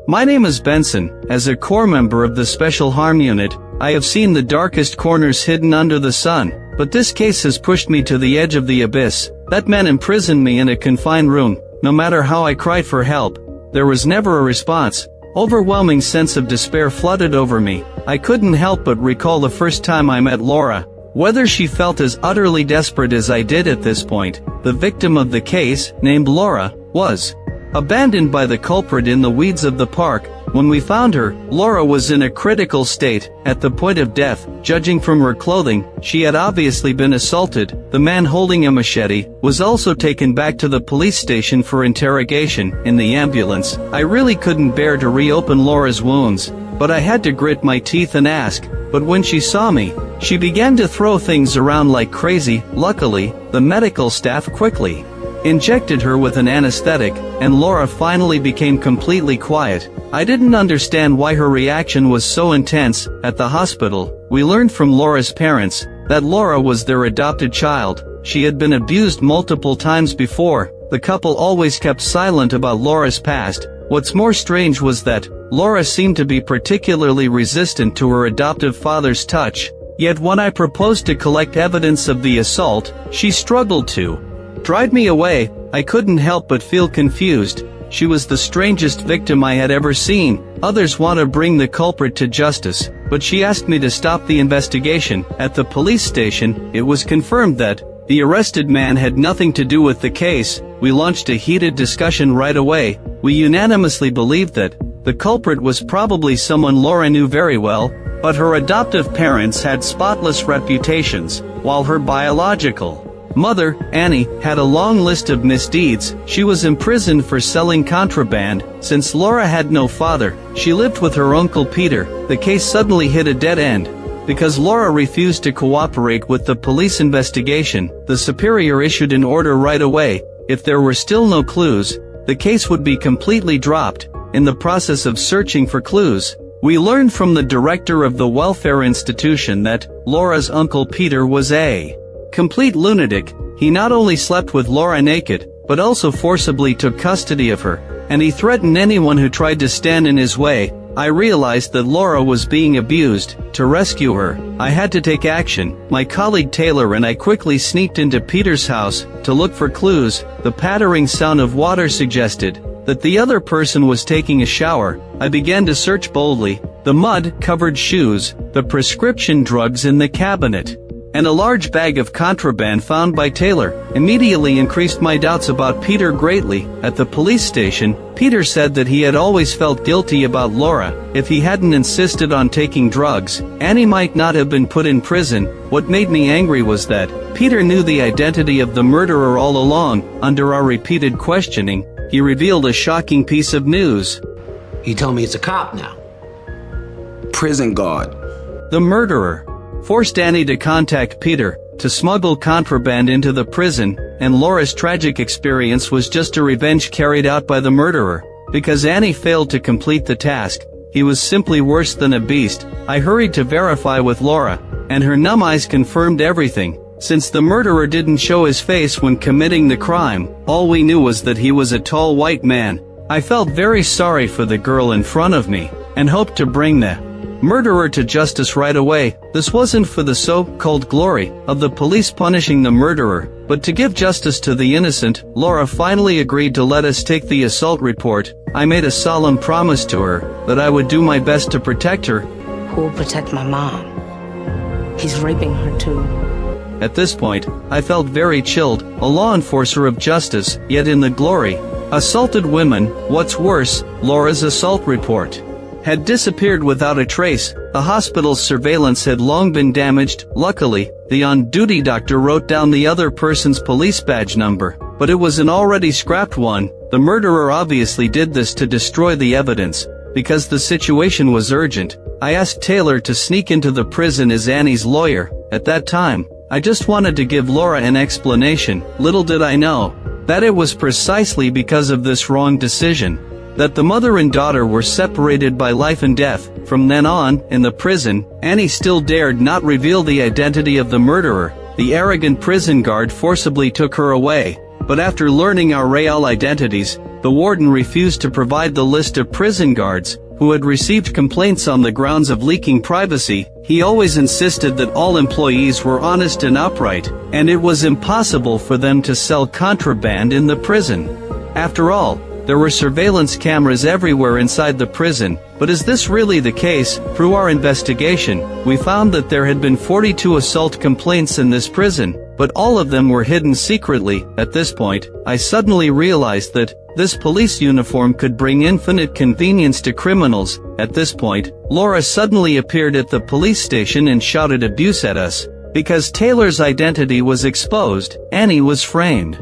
My name is Benson. As a core member of the Special Harm Unit, I have seen the darkest corners hidden under the sun, but this case has pushed me to the edge of the abyss. That man imprisoned me in a confined room. No matter how I cried for help, there was never a response. Overwhelming sense of despair flooded over me. I couldn't help but recall the first time I met Laura. Whether she felt as utterly desperate as I did at this point, the victim of the case, named Laura, was abandoned by the culprit in the weeds of the park. When we found her, Laura was in a critical state, at the point of death. Judging from her clothing, she had obviously been assaulted. The man holding a machete was also taken back to the police station for interrogation. In the ambulance, I really couldn't bear to reopen Laura's wounds, but I had to grit my teeth and ask. But when she saw me, she began to throw things around like crazy. Luckily, the medical staff quickly injected her with an anesthetic, and Laura finally became completely quiet. I didn't understand why her reaction was so intense. At the hospital, we learned from Laura's parents that Laura was their adopted child. She had been abused multiple times before. The couple always kept silent about Laura's past. What's more strange was that Laura seemed to be particularly resistant to her adoptive father's touch. Yet when I proposed to collect evidence of the assault, she struggled to drive me away. I couldn't help but feel confused. She was the strangest victim I had ever seen. Others want to bring the culprit to justice, but she asked me to stop the investigation. At the police station, it was confirmed that the arrested man had nothing to do with the case. We launched a heated discussion right away. We unanimously believed that the culprit was probably someone Laura knew very well, but her adoptive parents had spotless reputations, while her biological mother, Annie, had a long list of misdeeds. She was imprisoned for selling contraband. Since Laura had no father, she lived with her uncle Peter. The case suddenly hit a dead end. Because Laura refused to cooperate with the police investigation, the superior issued an order right away. If there were still no clues, the case would be completely dropped. In the process of searching for clues, we learned from the director of the welfare institution that Laura's uncle Peter was a complete lunatic. He not only slept with Laura naked, but also forcibly took custody of her, and he threatened anyone who tried to stand in his way. I realized that Laura was being abused. To rescue her, I had to take action. My colleague Taylor and I quickly sneaked into Peter's house to look for clues. The pattering sound of water suggested that the other person was taking a shower. I began to search boldly. The mud-covered shoes, the prescription drugs in the cabinet, and a large bag of contraband found by Taylor immediately increased my doubts about Peter greatly. At the police station, Peter said that he had always felt guilty about Laura. If he hadn't insisted on taking drugs, Annie might not have been put in prison. What made me angry was that Peter knew the identity of the murderer all along. Under our repeated questioning, he revealed a shocking piece of news. He told me it's a cop now. Prison guard. The murderer forced Annie to contact Peter to smuggle contraband into the prison, and Laura's tragic experience was just a revenge carried out by the murderer. Because Annie failed to complete the task, he was simply worse than a beast. I hurried to verify with Laura, and her numb eyes confirmed everything. Since the murderer didn't show his face when committing the crime, all we knew was that he was a tall white man. I felt very sorry for the girl in front of me, and hoped to bring the murderer to justice right away. This wasn't for the so-called glory of the police punishing the murderer, but to give justice to the innocent. Laura finally agreed to let us take the assault report. I made a solemn promise to her that I would do my best to protect her. Who will protect my mom? He's raping her too. At this point, I felt very chilled, a law enforcer of justice, yet in the glory. Assaulted women. What's worse, Laura's assault report had disappeared without a trace. The hospital's surveillance had long been damaged. Luckily, the on-duty doctor wrote down the other person's police badge number, but it was an already scrapped one. The murderer obviously did this to destroy the evidence. Because the situation was urgent, I asked Taylor to sneak into the prison as Annie's lawyer. At that time, I just wanted to give Laura an explanation. Little did I know that it was precisely because of this wrong decision that the mother and daughter were separated by life and death. From then on, in the prison, Annie still dared not reveal the identity of the murderer. The arrogant prison guard forcibly took her away, but after learning our real identities, The warden refused to provide the list of prison guards who had received complaints on the grounds of leaking privacy. He always insisted that all employees were honest and upright, and it was impossible for them to sell contraband in the prison. After all, there were surveillance cameras everywhere inside the prison. But is this really the case? Through our investigation, we found that there had been 42 assault complaints in this prison, but all of them were hidden secretly. At this point, I suddenly realized that this police uniform could bring infinite convenience to criminals. At this point, Laura suddenly appeared at the police station and shouted abuse at us. Because Taylor's identity was exposed, Annie was framed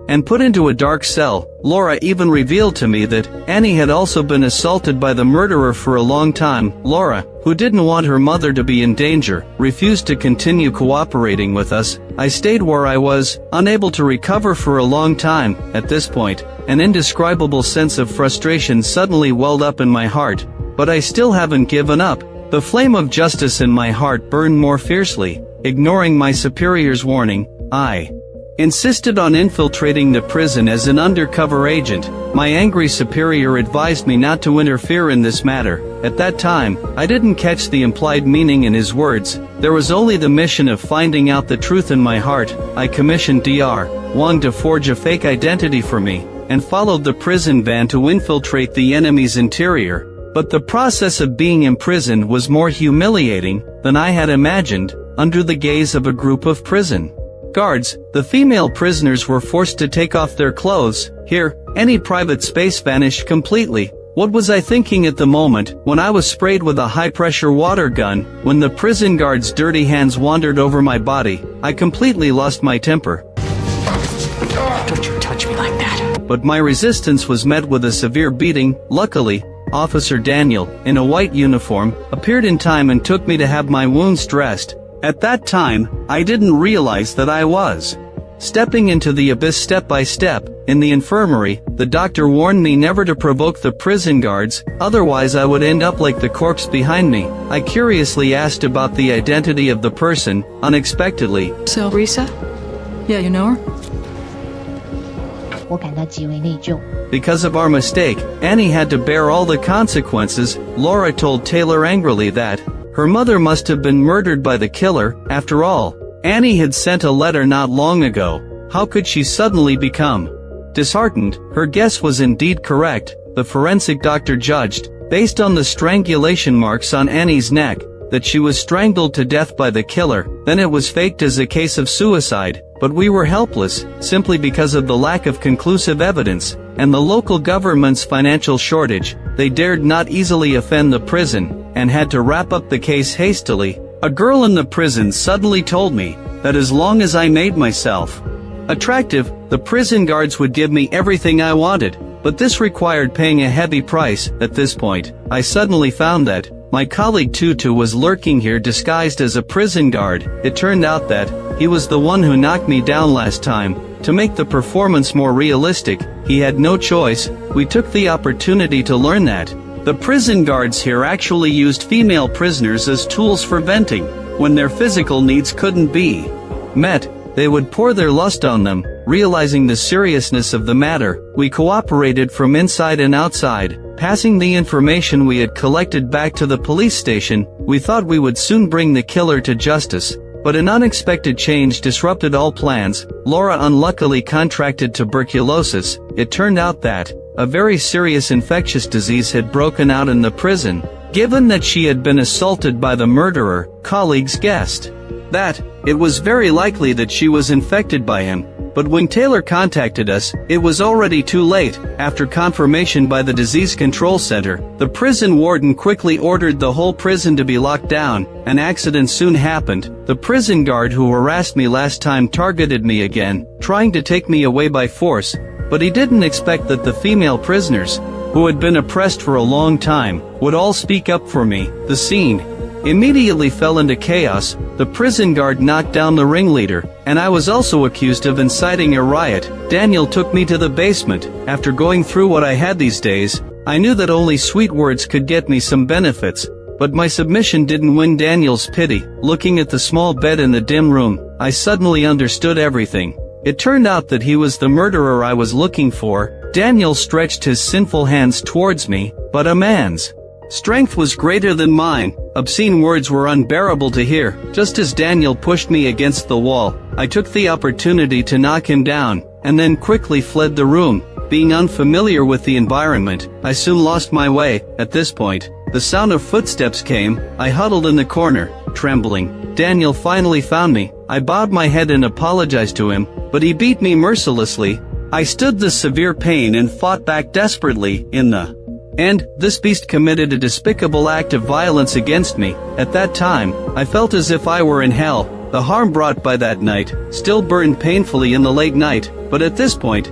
and put into a dark cell. Laura even revealed to me that Annie had also been assaulted by the murderer for a long time. Laura, who didn't want her mother to be in danger, refused to continue cooperating with us. I stayed where I was, unable to recover for a long time. At this point, an indescribable sense of frustration suddenly welled up in my heart. But I still haven't given up. The flame of justice in my heart burned more fiercely. Ignoring my superior's warning, I insisted on infiltrating the prison as an undercover agent. My angry superior advised me not to interfere in this matter. At that time, I didn't catch the implied meaning in his words. There was only the mission of finding out the truth in my heart. I commissioned Dr. Wong to forge a fake identity for me, and followed the prison van to infiltrate the enemy's interior. But the process of being imprisoned was more humiliating than I had imagined. Under the gaze of a group of prison guards, the female prisoners were forced to take off their clothes. Here, any private space vanished completely. What was I thinking at the moment when I was sprayed with a high-pressure water gun? When the prison guards' dirty hands wandered over my body, I completely lost my temper. Don't you touch me like that. But my resistance was met with a severe beating. Luckily, Officer Daniel, in a white uniform, appeared in time and took me to have my wounds dressed. At that time, I didn't realize that I was stepping into the abyss step by step. In the infirmary, the doctor warned me never to provoke the prison guards, otherwise I would end up like the corpse behind me. I curiously asked about the identity of the person. Unexpectedly, So, Risa? Yeah, you know her? 我感到极为内疚。 because of our mistake, Annie had to bear all the consequences. Laura told Taylor angrily that her mother must have been murdered by the killer. After all, Annie had sent a letter not long ago. How could she suddenly become disheartened? Her guess was indeed correct. The forensic doctor judged, based on the strangulation marks on Annie's neck, that she was strangled to death by the killer. Then it was faked as a case of suicide. But we were helpless, simply because of the lack of conclusive evidence, and the local government's financial shortage. They dared not easily offend the prison, and had to wrap up the case hastily. A girl in the prison suddenly told me that as long as I made myself attractive, the prison guards would give me everything I wanted. But this required paying a heavy price. At this point, I suddenly found that my colleague Tutu was lurking here disguised as a prison guard. It turned out that he was the one who knocked me down last time. To make the performance more realistic, he had no choice. We took the opportunity to learn that the prison guards here actually used female prisoners as tools for venting. When their physical needs couldn't be met, they would pour their lust on them. Realizing the seriousness of the matter, we cooperated from inside and outside, passing the information we had collected back to the police station. We thought we would soon bring the killer to justice. But an unexpected change disrupted all plans. Laura unluckily contracted tuberculosis. It turned out that a very serious infectious disease had broken out in the prison. Given that she had been assaulted by the murderer, colleagues guessed that it was very likely that she was infected by him. But when Taylor contacted us, it was already too late. After confirmation by the Disease Control Center, the prison warden quickly ordered the whole prison to be locked down. An accident soon happened. The prison guard who harassed me last time targeted me again, trying to take me away by force. But he didn't expect that the female prisoners, who had been oppressed for a long time, would all speak up for me. The scene immediately fell into chaos. The prison guard knocked down the ringleader, and I was also accused of inciting a riot. Daniel took me to the basement. After going through what I had these days, I knew that only sweet words could get me some benefits. But my submission didn't win Daniel's pity. Looking at the small bed in the dim room, I suddenly understood everything. It turned out that he was the murderer I was looking for. Daniel stretched his sinful hands towards me, but a man's strength was greater than mine. Obscene words were unbearable to hear. Just as Daniel pushed me against the wall, I took the opportunity to knock him down, and then quickly fled the room. Being unfamiliar with the environment, I soon lost my way. At this point, the sound of footsteps came. I huddled in the corner, trembling. Daniel finally found me. I bowed my head and apologized to him, but he beat me mercilessly. I stood the severe pain and fought back desperately. In the end, this beast committed a despicable act of violence against me. At that time, I felt as if I were in hell. The harm brought by that night still burned painfully in the late night, but at this point,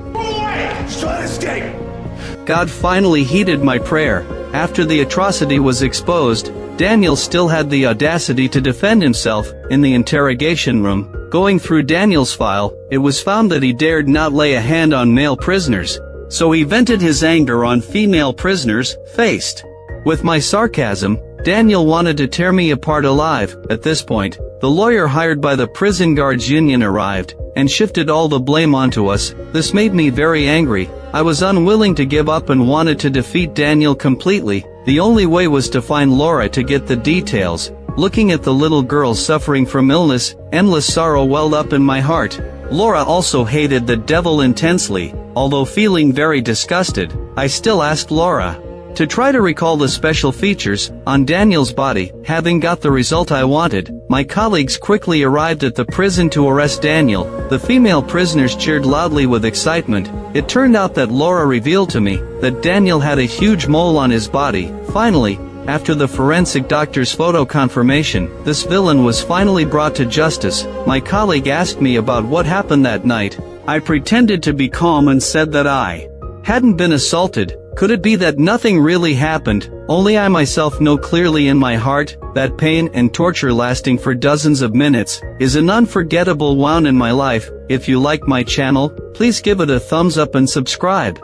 God finally heeded my prayer. After the atrocity was exposed, Daniel still had the audacity to defend himself. In the interrogation room, going through Daniel's file, it was found that he dared not lay a hand on male prisoners, so he vented his anger on female prisoners. Faced with my sarcasm, Daniel wanted to tear me apart alive. At this point, the lawyer hired by the prison guards union arrived, and shifted all the blame onto us. This made me very angry. I was unwilling to give up and wanted to defeat Daniel completely. The only way was to find Laura to get the details. Looking at the little girl suffering from illness, endless sorrow welled up in my heart. Laura also hated the devil intensely. Although feeling very disgusted, I still asked Laura to try to recall the special features on Daniel's body. Having got the result I wanted, my colleagues quickly arrived at the prison to arrest Daniel. The female prisoners cheered loudly with excitement. It turned out that Laura revealed to me that Daniel had a huge mole on his body. Finally, after the forensic doctor's photo confirmation, this villain was finally brought to justice. My colleague asked me about what happened that night. I pretended to be calm and said that I hadn't been assaulted. Could it be that nothing really happened? Only I myself know clearly in my heart that pain and torture lasting for dozens of minutes is an unforgettable wound in my life. If you like my channel, please give it a thumbs up and subscribe.